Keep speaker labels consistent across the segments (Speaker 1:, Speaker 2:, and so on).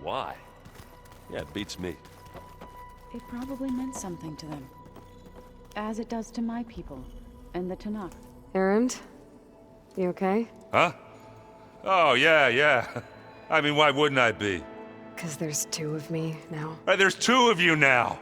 Speaker 1: Why? Yeah, it beats me.
Speaker 2: It probably meant something to them. As it does to my people, and the Tanakh.
Speaker 3: Erend? You okay?
Speaker 1: Huh? Oh, yeah. I mean, why wouldn't I be?
Speaker 3: 'Cause there's two of me now.
Speaker 1: There's two of you now!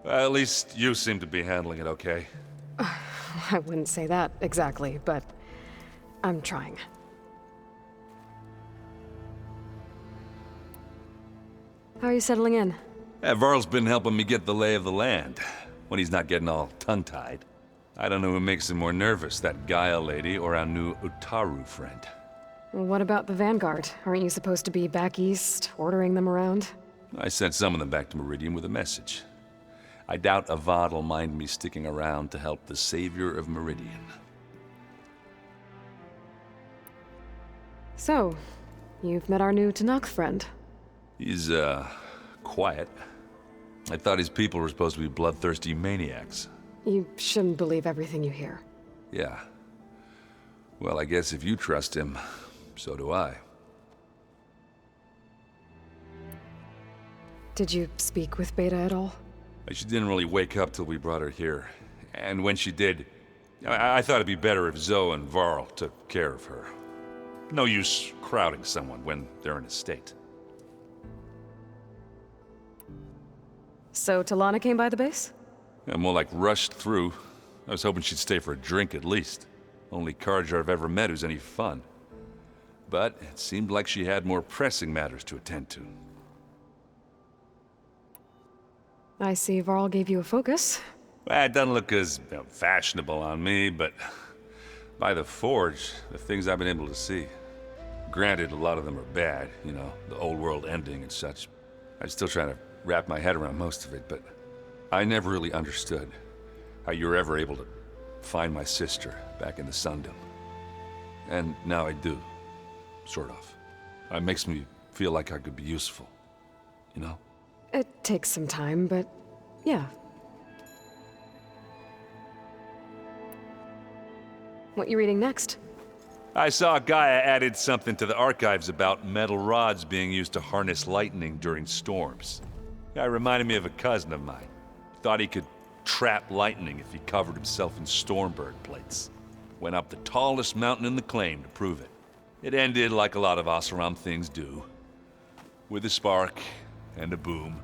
Speaker 1: At least you seem to be handling it okay.
Speaker 3: I wouldn't say that exactly, but I'm trying. How are you settling in?
Speaker 1: Varl's been helping me get the lay of the land, when he's not getting all tongue-tied. I don't know who makes him more nervous, that Gaia lady or our new Utaru friend.
Speaker 3: What about the Vanguard? Aren't you supposed to be back east, ordering them around?
Speaker 1: I sent some of them back to Meridian with a message. I doubt Avad will mind me sticking around to help the savior of Meridian.
Speaker 3: So, you've met our new Tanakh friend.
Speaker 1: He's, quiet. I thought his people were supposed to be bloodthirsty maniacs.
Speaker 3: You shouldn't believe everything you hear.
Speaker 1: Yeah. Well, I guess if you trust him, so do I.
Speaker 3: Did you speak with Beta at all?
Speaker 1: She didn't really wake up till we brought her here. And when she did, I thought it'd be better if Zoe and Varl took care of her. No use crowding someone when they're in a state.
Speaker 3: So Talana came by the base?
Speaker 1: Yeah, more like rushed through. I was hoping she'd stay for a drink at least. Only Carja I've ever met who's any fun. But it seemed like she had more pressing matters to attend to.
Speaker 3: I see Varl gave you a focus.
Speaker 1: Well, it doesn't look as fashionable on me, but by the Forge, the things I've been able to see. Granted, a lot of them are bad, you know, the old world ending and such. I'm still trying to wrap my head around most of it, but I never really understood how you were ever able to find my sister back in the Sundom. And now I do, sort of. It makes me feel like I could be useful, you know?
Speaker 3: It takes some time, but yeah. What you reading next?
Speaker 1: I saw Gaia added something to the archives about metal rods being used to harness lightning during storms. Guy reminded me of a cousin of mine. Thought he could trap lightning if he covered himself in Stormbird plates. Went up the tallest mountain in the claim to prove it. It ended like a lot of Oseram things do. With a spark and a boom.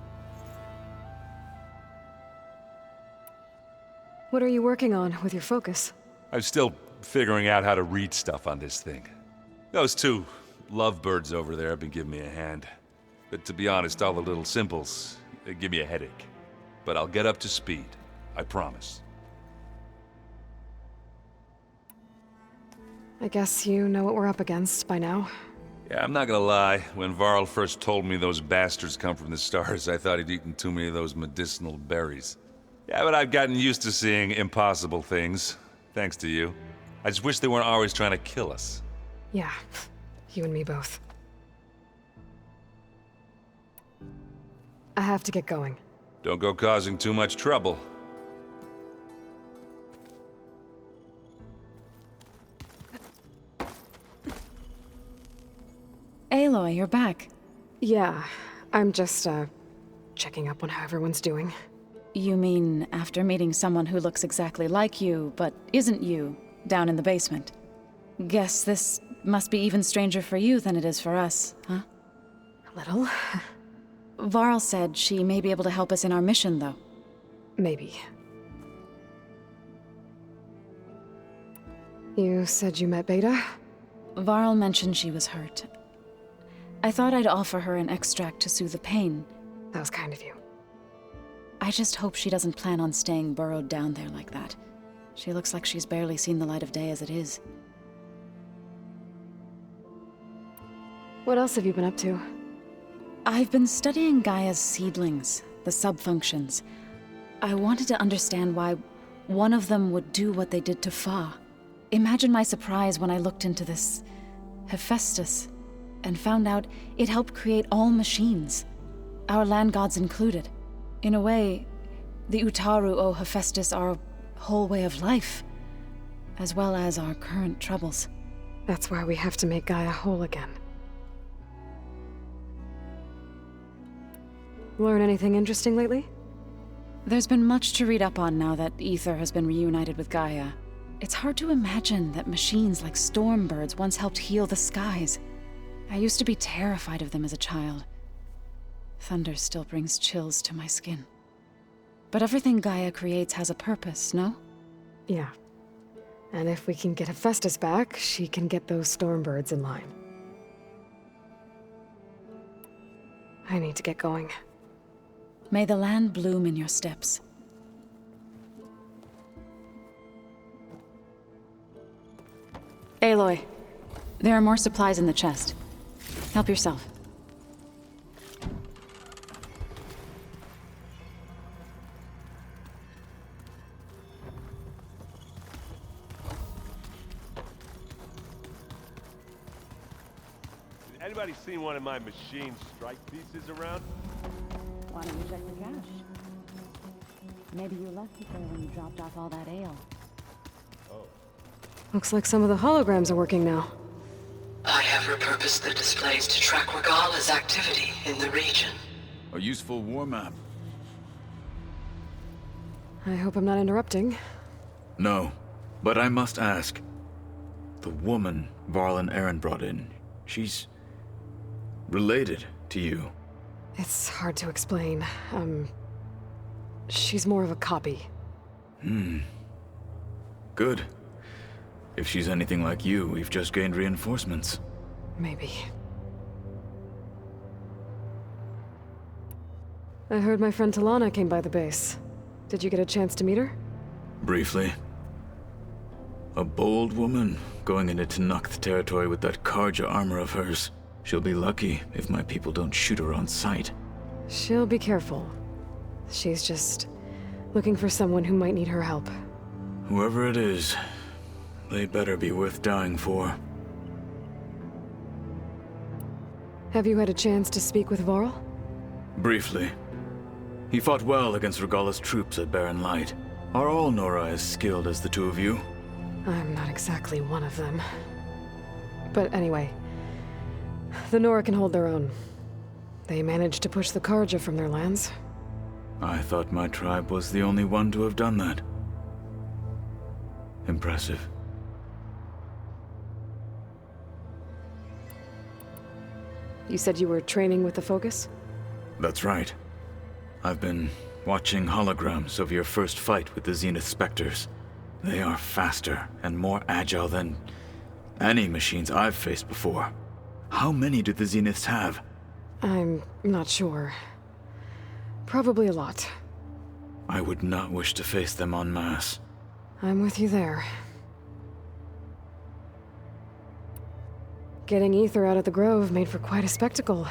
Speaker 3: What are you working on with your focus?
Speaker 1: I'm still figuring out how to read stuff on this thing. Those two lovebirds over there have been giving me a hand. But to be honest, all the little symbols, they give me a headache. But I'll get up to speed, I promise.
Speaker 3: I guess you know what we're up against by now.
Speaker 1: Yeah, I'm not gonna lie. When Varl first told me those bastards come from the stars, I thought he'd eaten too many of those medicinal berries. Yeah, but I've gotten used to seeing impossible things, thanks to you. I just wish they weren't always trying to kill us.
Speaker 3: Yeah, you and me both. I have to get going.
Speaker 1: Don't go causing too much trouble.
Speaker 2: Aloy, you're back.
Speaker 3: Yeah, I'm just, checking up on how everyone's doing.
Speaker 2: You mean after meeting someone who looks exactly like you, but isn't you, down in the basement? Guess this must be even stranger for you than it is for us, huh?
Speaker 3: A little.
Speaker 2: Varl said she may be able to help us in our mission, though.
Speaker 3: Maybe. You said you met Beta?
Speaker 2: Varl mentioned she was hurt. I thought I'd offer her an extract to soothe the pain.
Speaker 3: That was kind of you.
Speaker 2: I just hope she doesn't plan on staying burrowed down there like that. She looks like she's barely seen the light of day as it is.
Speaker 3: What else have you been up to?
Speaker 2: I've been studying Gaia's seedlings, the subfunctions. I wanted to understand why one of them would do what they did to Fa. Imagine my surprise when I looked into this Hephaestus and found out it helped create all machines, our land gods included. In a way, the Utaru owe Hephaestus our whole way of life, as well as our current troubles.
Speaker 3: That's why we have to make Gaia whole again. Learn anything interesting lately?
Speaker 2: There's been much to read up on now that Aether has been reunited with Gaia. It's hard to imagine that machines like Stormbirds once helped heal the skies. I used to be terrified of them as a child. Thunder still brings chills to my skin. But everything Gaia creates has a purpose, no?
Speaker 3: Yeah. And if we can get Hephaestus back, she can get those Stormbirds in line. I need to get going.
Speaker 2: May the land bloom in your steps. Aloy, there are more supplies in the chest. Help yourself.
Speaker 4: Anybody seen one of my machine strike pieces around?
Speaker 2: Why don't you check the cache? Maybe you left it there when you dropped off all that ale.
Speaker 3: Looks like some of the holograms are working now.
Speaker 5: I have repurposed the displays to track Regala's activity in the region.
Speaker 6: A useful war map.
Speaker 3: I hope I'm not interrupting.
Speaker 6: No, but I must ask. The woman Varl and Aaron brought in, she's related to you.
Speaker 3: It's hard to explain. She's more of a copy.
Speaker 6: Good. If she's anything like you, we've just gained reinforcements.
Speaker 3: Maybe. I heard my friend Talana came by the base. Did you get a chance to meet her?
Speaker 6: Briefly. A bold woman going into Tenakth territory with that Karja armor of hers. She'll be lucky if my people don't shoot her on sight.
Speaker 3: She'll be careful. She's just looking for someone who might need her help.
Speaker 6: Whoever it is, they better be worth dying for.
Speaker 3: Have you had a chance to speak with Varl?
Speaker 6: Briefly. He fought well against Regala's troops at Barren Light. Are all Nora as skilled as the two of you?
Speaker 3: I'm not exactly one of them. But anyway, the Nora can hold their own. They managed to push the Karja from their lands.
Speaker 6: I thought my tribe was the only one to have done that. Impressive.
Speaker 3: You said you were training with the Focus?
Speaker 6: That's right. I've been watching holograms of your first fight with the Zenith Spectres. They are faster and more agile than any machines I've faced before. How many do the Zeniths have?
Speaker 3: I'm not sure. Probably a lot.
Speaker 6: I would not wish to face them en masse.
Speaker 3: I'm with you there. Getting Aether out of the Grove made for quite a spectacle.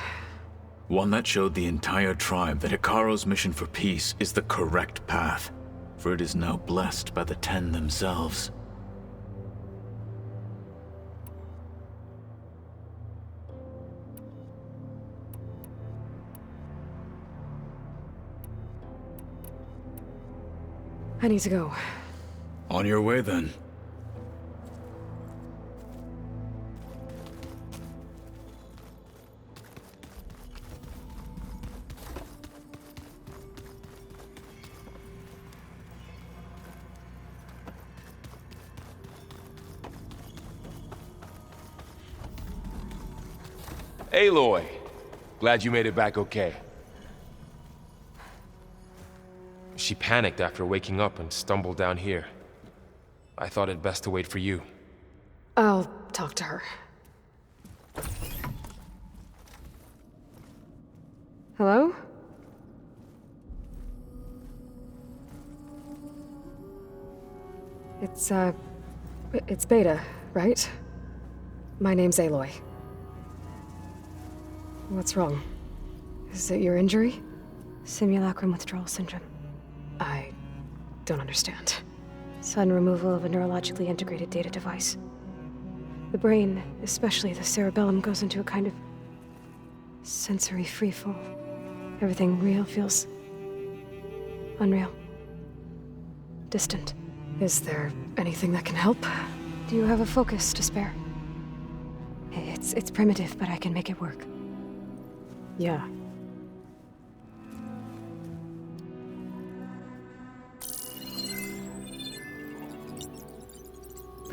Speaker 6: One that showed the entire tribe that Hekarro's mission for peace is the correct path, for it is now blessed by the Ten themselves.
Speaker 3: I need to go.
Speaker 6: On your way, then.
Speaker 7: Aloy, glad you made it back okay. She panicked after waking up and stumbled down here. I thought it best to wait for you.
Speaker 3: I'll talk to her. Hello? It's Beta, right? My name's Aloy. What's wrong? Is it your injury?
Speaker 8: Simulacrum withdrawal syndrome.
Speaker 3: I don't understand.
Speaker 8: Sudden removal of a neurologically integrated data device. The brain, especially the cerebellum, goes into a kind of sensory freefall. Everything real feels unreal. Distant.
Speaker 3: Is there anything that can help?
Speaker 8: Do you have a focus to spare? It's primitive, but I can make it work.
Speaker 3: Yeah.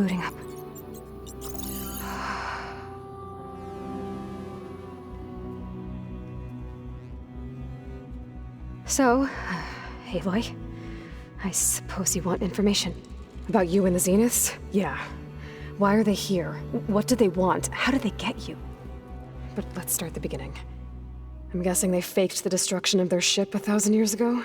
Speaker 8: booting up. So, Aloy, I suppose you want information.
Speaker 3: About you and the Zeniths? Yeah. Why are they here? What do they want? How did they get you? But let's start at the beginning. I'm guessing they faked the destruction of their ship 1,000 years ago?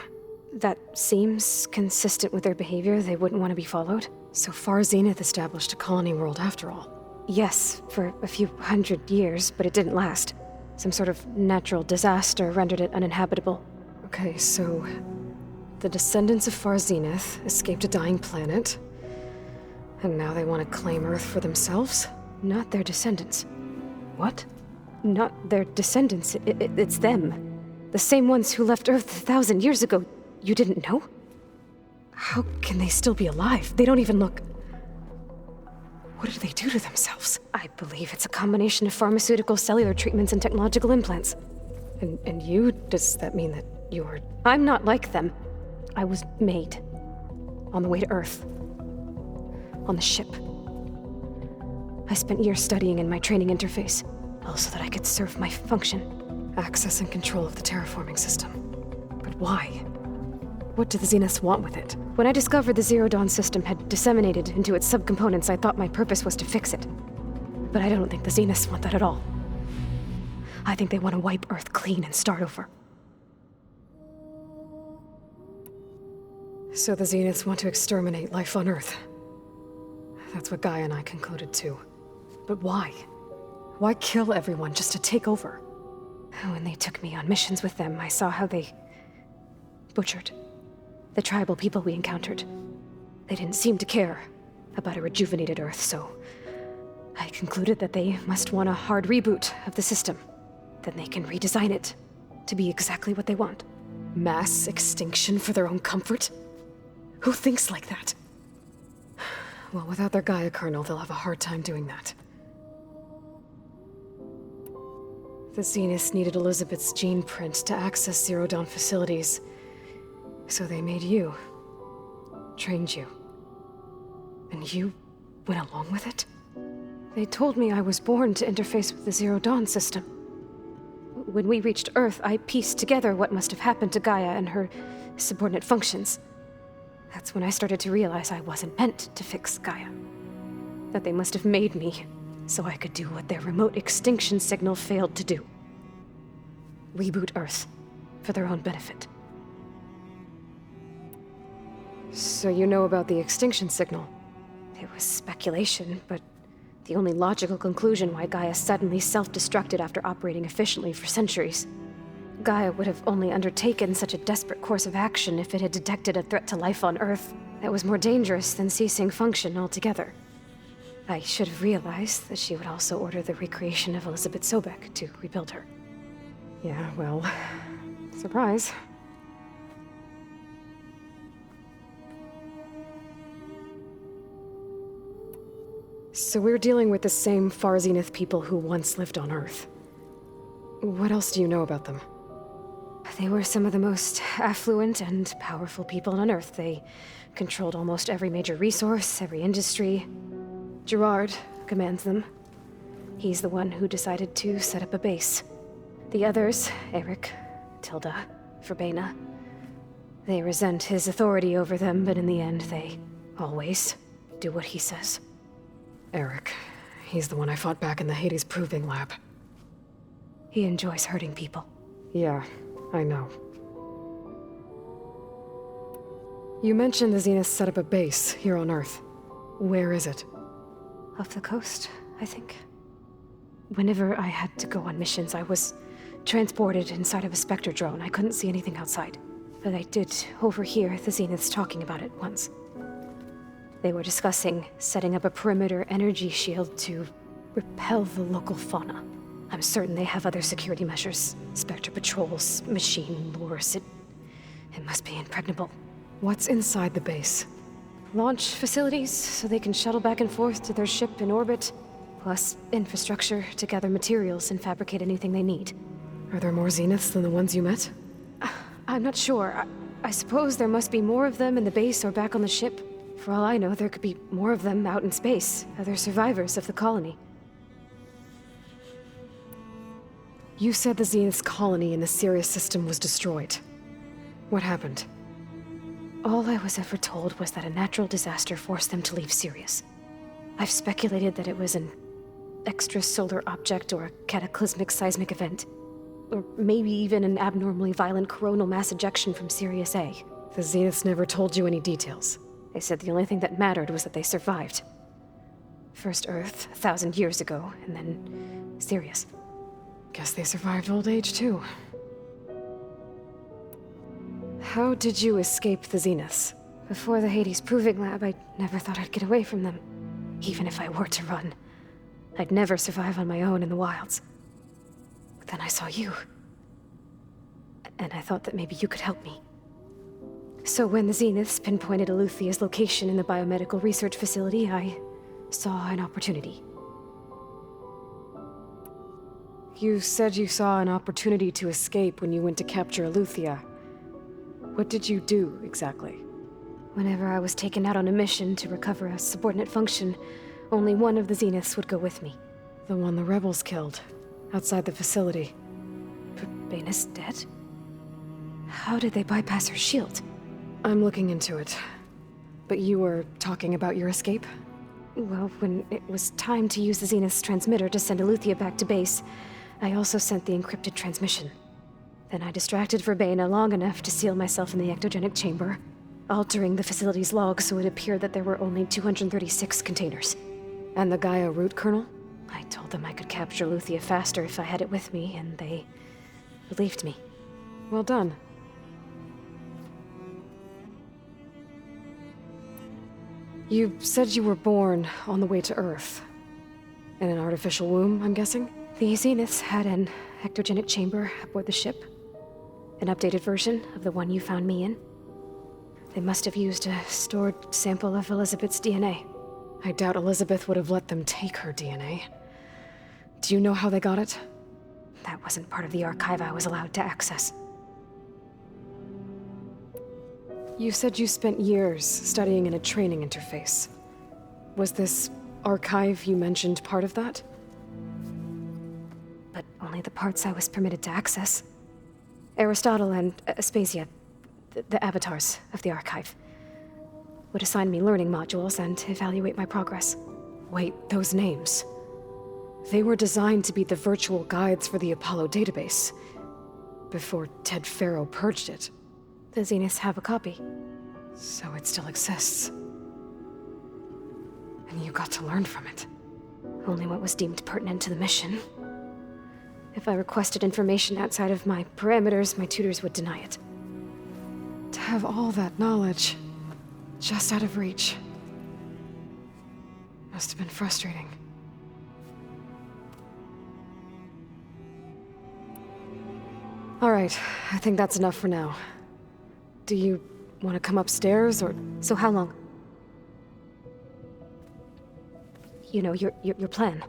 Speaker 8: That seems consistent with their behavior. They wouldn't want to be followed.
Speaker 3: So far, Zenith established a colony world after all.
Speaker 8: Yes, for a few hundred years, but it didn't last. Some sort of natural disaster rendered it uninhabitable.
Speaker 3: Okay, so the descendants of Far Zenith escaped a dying planet, and now they want to claim Earth for themselves?
Speaker 8: Not their descendants.
Speaker 3: What?
Speaker 8: Not their descendants. It's them. The same ones who left Earth 1,000 years ago. You didn't know?
Speaker 3: How can they still be alive? They don't even look... What did they do to themselves?
Speaker 8: I believe it's a combination of pharmaceutical, cellular treatments, and technological implants.
Speaker 3: And you? Does that mean that you're...
Speaker 8: I'm not like them. I was made. On the way to Earth. On the ship. I spent years studying in my training interface, all so that I could serve my function.
Speaker 3: Access and control of the terraforming system. But why? What do the Zeniths want with it?
Speaker 8: When I discovered the Zero Dawn system had disseminated into its subcomponents, I thought my purpose was to fix it. But I don't think the Zeniths want that at all. I think they want to wipe Earth clean and start over.
Speaker 3: So the Zeniths want to exterminate life on Earth. That's what Gaia and I concluded too. But why? Why kill everyone just to take over?
Speaker 8: When they took me on missions with them, I saw how they butchered the tribal people we encountered. They didn't seem to care about a rejuvenated Earth, so I concluded that they must want a hard reboot of the system. Then they can redesign it to be exactly what they want.
Speaker 3: Mass extinction for their own comfort? Who thinks like that? Well, without their Gaia kernel, they'll have a hard time doing that. The Zeniths needed Elizabeth's gene print to access Zero Dawn facilities. So they made you. Trained you. And you went along with it?
Speaker 8: They told me I was born to interface with the Zero Dawn system. When we reached Earth, I pieced together what must have happened to Gaia and her subordinate functions. That's when I started to realize I wasn't meant to fix Gaia. That they must have made me so I could do what their remote extinction signal failed to do. Reboot Earth for their own benefit.
Speaker 3: So you know about the extinction signal?
Speaker 8: It was speculation, but the only logical conclusion why Gaia suddenly self-destructed after operating efficiently for centuries. Gaia would have only undertaken such a desperate course of action if it had detected a threat to life on Earth that was more dangerous than ceasing function altogether. I should have realized that she would also order the recreation of Elizabeth Sobek to rebuild her.
Speaker 3: Yeah, well, surprise. So we're dealing with the same Far Zenith people who once lived on Earth. What else do you know about them?
Speaker 8: They were some of the most affluent and powerful people on Earth. They controlled almost every major resource, every industry. Gerard commands them. He's the one who decided to set up a base. The others, Eric, Tilda, Verbena, they resent his authority over them, but in the end, they always do what he says.
Speaker 3: Eric. He's the one I fought back in the Hades Proving Lab.
Speaker 8: He enjoys hurting people.
Speaker 3: Yeah, I know. You mentioned the Zeniths set up a base here on Earth. Where is it?
Speaker 8: Off the coast, I think. Whenever I had to go on missions, I was transported inside of a Spectre drone. I couldn't see anything outside. But I did overhear the Zeniths talking about it once. They were discussing setting up a perimeter energy shield to repel the local fauna. I'm certain they have other security measures. Spectre patrols, machine lures. It must be impregnable.
Speaker 3: What's inside the base?
Speaker 8: Launch facilities, so they can shuttle back and forth to their ship in orbit. Plus infrastructure to gather materials and fabricate anything they need.
Speaker 3: Are there more Zeniths than the ones you met?
Speaker 8: I'm not sure. I suppose there must be more of them in the base or back on the ship. For all I know, there could be more of them out in space, other survivors of the colony.
Speaker 3: You said the Zenith's colony in the Sirius system was destroyed. What happened?
Speaker 8: All I was ever told was that a natural disaster forced them to leave Sirius. I've speculated that it was an extrasolar object or a cataclysmic seismic event. Or maybe even an abnormally violent coronal mass ejection from Sirius A.
Speaker 3: The Zeniths never told you any details.
Speaker 8: They said the only thing that mattered was that they survived. First Earth, 1,000 years ago, and then Sirius.
Speaker 3: Guess they survived old age, too. How did you escape the Zeniths?
Speaker 8: Before the Hades Proving Lab, I never thought I'd get away from them. Even if I were to run. I'd never survive on my own in the wilds. But then I saw you. And I thought that maybe you could help me. So when the Zeniths pinpointed Eluthia's location in the biomedical research facility, I saw an opportunity.
Speaker 3: You said you saw an opportunity to escape when you went to capture Eluthia. What did you do, exactly?
Speaker 8: Whenever I was taken out on a mission to recover a subordinate function, only one of the Zeniths would go with me.
Speaker 3: The one the rebels killed, outside the facility.
Speaker 8: But Baina's dead? How did they bypass her shield?
Speaker 3: I'm looking into it. But you were talking about your escape?
Speaker 8: Well, when it was time to use the Zenith's transmitter to send Eluthia back to base, I also sent the encrypted transmission. Then I distracted Verbena long enough to seal myself in the ectogenic chamber, altering the facility's log so it appeared that there were only 236 containers.
Speaker 3: And the Gaia root kernel?
Speaker 8: I told them I could capture Eluthia faster if I had it with me, and they believed me.
Speaker 3: Well done. You said you were born on the way to Earth. In an artificial womb, I'm guessing?
Speaker 8: The Zeniths had an ectogenic chamber aboard the ship. An updated version of the one you found me in. They must have used a stored sample of Elizabeth's DNA.
Speaker 3: I doubt Elizabeth would have let them take her DNA. Do you know how they got it?
Speaker 8: That wasn't part of the archive I was allowed to access.
Speaker 3: You said you spent years studying in a training interface. Was this archive you mentioned part of that?
Speaker 8: But only the parts I was permitted to access. Aristotle and Aspasia, the avatars of the archive, would assign me learning modules and evaluate my progress.
Speaker 3: Wait, those names. They were designed to be the virtual guides for the Apollo database, before Ted Faro purged it.
Speaker 8: The Zeniths have a copy.
Speaker 3: So it still exists. And you got to learn from it.
Speaker 8: Only what was deemed pertinent to the mission. If I requested information outside of my parameters, my tutors would deny it.
Speaker 3: To have all that knowledge, just out of reach. Must have been frustrating. All right, I think that's enough for now. Do you want to come upstairs, or...?
Speaker 8: So how long? You know, your plan.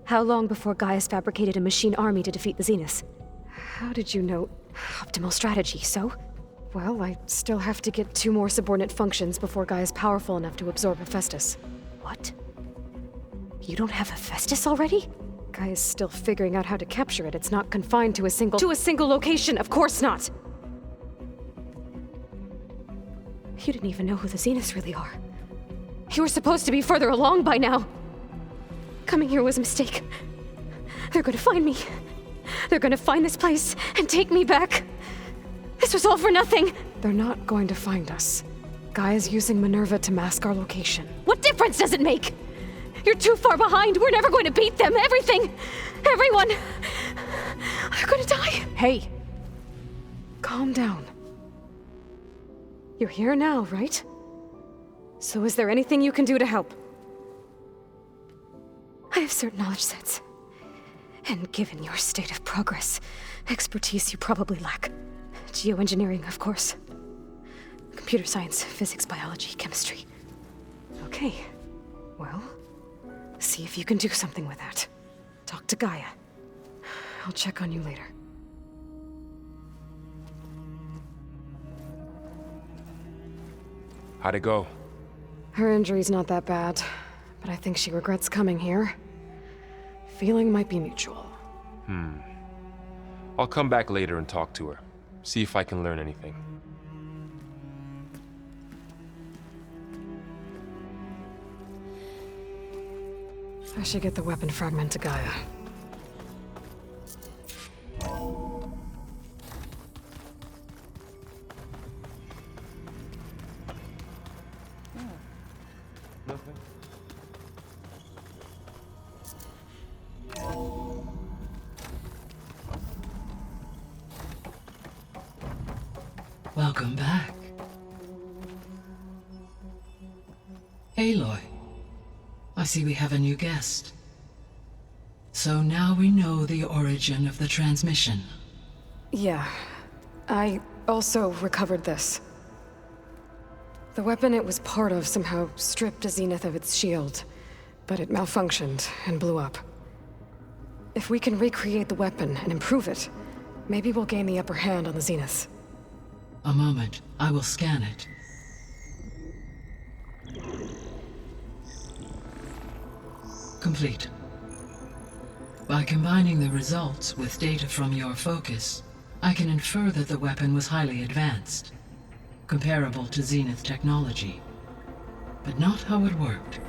Speaker 8: How long before Gaia's fabricated a machine army to defeat the Zeniths?
Speaker 3: How did you know?
Speaker 8: Optimal strategy, so?
Speaker 3: Well, I still have to get 2 more subordinate functions before Gaia's powerful enough to absorb Hephaestus.
Speaker 8: What? You don't have Hephaestus already?
Speaker 3: Gaia's still figuring out how to capture it. It's not confined to a single... To a single location! Of course not!
Speaker 8: You didn't even know who the Zeniths really are.
Speaker 3: You were supposed to be further along by now!
Speaker 8: Coming here was a mistake. They're gonna find me. They're gonna find this place and take me back. This was all for nothing!
Speaker 3: They're not going to find us. Gaia's using Minerva to mask our location.
Speaker 8: What difference does it make? You're too far behind. We're never going to beat them. Everything, everyone, they're gonna die.
Speaker 3: Hey, calm down. You're here now, right? So is there anything you can do to help?
Speaker 8: I have certain knowledge sets. And given your state of progress, expertise you probably lack. Geoengineering, of course. Computer science, physics, biology, chemistry.
Speaker 3: Okay. Well, see if you can do something with that. Talk to Gaia. I'll check on you later.
Speaker 7: How'd it go?
Speaker 3: Her injury's not that bad, but I think she regrets coming here. Feeling might be mutual.
Speaker 7: I'll come back later and talk to her. See if I can learn anything.
Speaker 3: I should get the weapon fragment to Gaia.
Speaker 7: Nothing.
Speaker 9: Welcome back. Aloy, I see we have a new guest. So now we know the origin of the transmission.
Speaker 3: Yeah. I also recovered this. The weapon it was part of somehow stripped a Zenith of its shield, but it malfunctioned and blew up. If we can recreate the weapon and improve it, maybe we'll gain the upper hand on the Zeniths.
Speaker 9: A moment, I will scan it. Complete. By combining the results with data from your focus, I can infer that the weapon was highly advanced, comparable to Zenith technology, but not how it worked.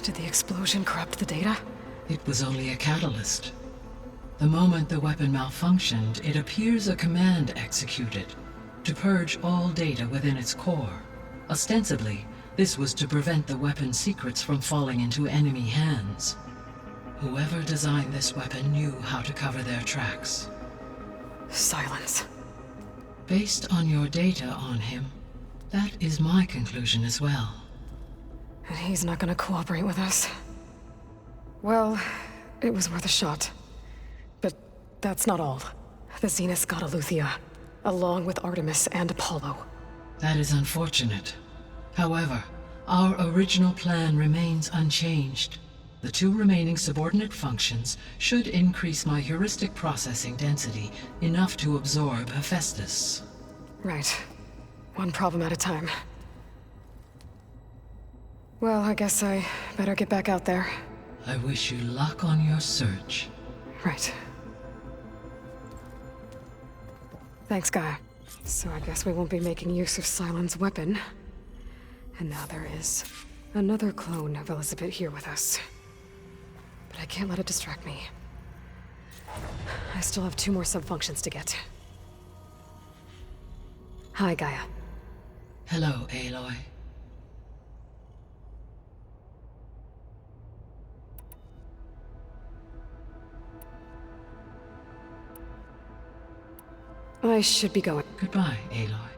Speaker 3: Did the explosion corrupt the data?
Speaker 9: It was only a catalyst. The moment the weapon malfunctioned, it appears a command executed to purge all data within its core. Ostensibly, this was to prevent the weapon's secrets from falling into enemy hands. Whoever designed this weapon knew how to cover their tracks.
Speaker 3: Silence.
Speaker 9: Based on your data on him, that is my conclusion as well.
Speaker 3: And he's not gonna cooperate with us. Well, it was worth a shot. But that's not all. The Zeniths got Eleuthia, along with Artemis and Apollo.
Speaker 9: That is unfortunate. However, our original plan remains unchanged. The 2 remaining subordinate functions should increase my heuristic processing density enough to absorb Hephaestus.
Speaker 3: Right. One problem at a time. Well, I guess I better get back out there.
Speaker 9: I wish you luck on your search.
Speaker 3: Right. Thanks, Gaia. So I guess we won't be making use of Sylens' weapon. And now there is another clone of Elizabeth here with us. But I can't let it distract me. I still have 2 more subfunctions to get. Hi, Gaia.
Speaker 9: Hello, Aloy.
Speaker 3: I should be going.
Speaker 9: Goodbye, Aloy.